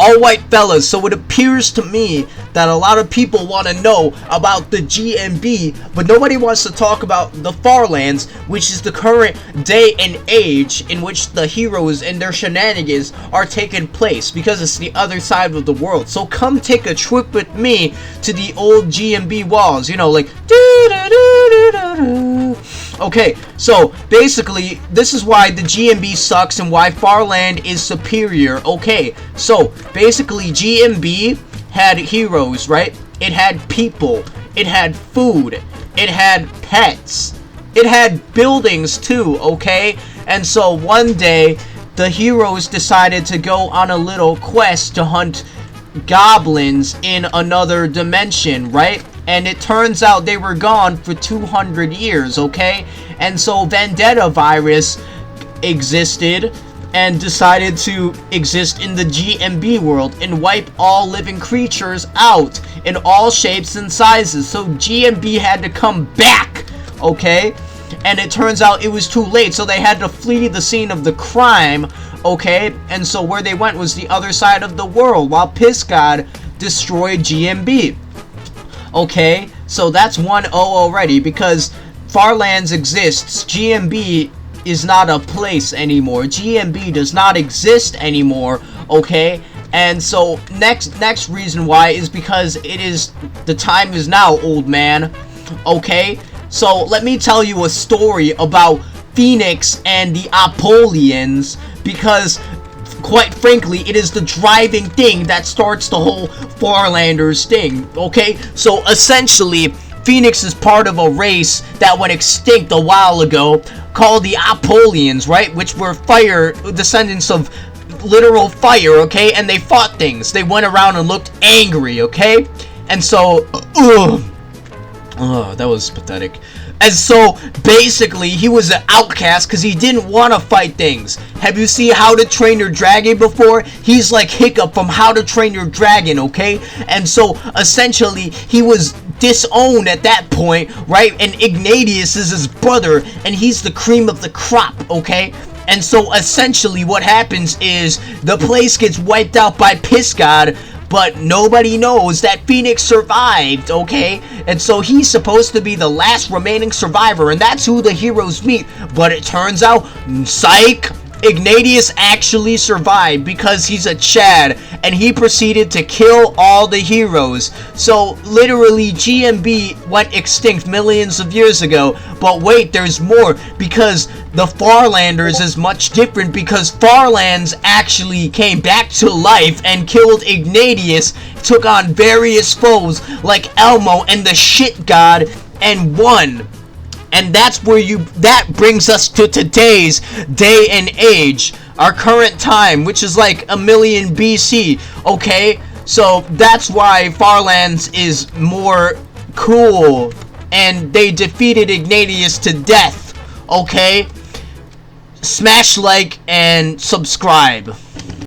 all white fellas. So it appears to me that a lot of people want to know about the GMB, but nobody wants to talk about the Farlands, which is the current day and age in which the heroes and their shenanigans are taking place, because it's the other side of the world. So come take a trip with me to the old GMB walls, you know, like okay, so basically this is why the GMB sucks and why Farland is superior. Okay, so basically GMB had heroes, right? It had people, it had food, it had pets, it had buildings too, okay? And so one day the heroes decided to go on a little quest to hunt goblins in another dimension, right? And it turns out they were gone for 200 years, okay? And so Vendetta virus existed and decided to exist in the GMB world and wipe all living creatures out in all shapes and sizes. So GMB had to come back, okay? And it turns out it was too late, so they had to flee the scene of the crime, okay? And so where they went was the other side of the world, while Piss God destroyed GMB. Okay, so that's 1-0 already, because Farlands exists. GMB is not a place anymore. GMB does not exist anymore, okay? And so next reason why is because the time is now, old man, okay? So let me tell you a story about Phoenix and the Apollonians, because quite frankly, it is the driving thing that starts the whole Farlanders thing, okay? So essentially, Phoenix is part of a race that went extinct a while ago called the Apollonians, right? Which were descendants of literal fire, okay? And they fought things. They went around and looked angry, okay? And so, that was pathetic. And so, basically, he was an outcast because he didn't want to fight things. Have you seen How to Train Your Dragon before? He's like Hiccup from How to Train Your Dragon, okay? And so, essentially, he was disowned at that point, right? And Ignatius is his brother, and he's the cream of the crop, okay? And so, essentially, what happens is the place gets wiped out by Piss God, but nobody knows that Phoenix survived, okay? And so he's supposed to be the last remaining survivor, and that's who the heroes meet. But it turns out, psych, Ignatius actually survived because he's a Chad, and he proceeded to kill all the heroes. So literally GMB went extinct millions of years ago. But wait, there's more, because the Farlanders is much different, because Farlands actually came back to life and killed Ignatius, took on various foes like Elmo and the Shit God, and won. And that's where that brings us to today's day and age, our current time, which is like 1,000,000 BC, okay? So that's why Farlands is more cool, and they defeated Ignatius to death, okay? Smash like and subscribe.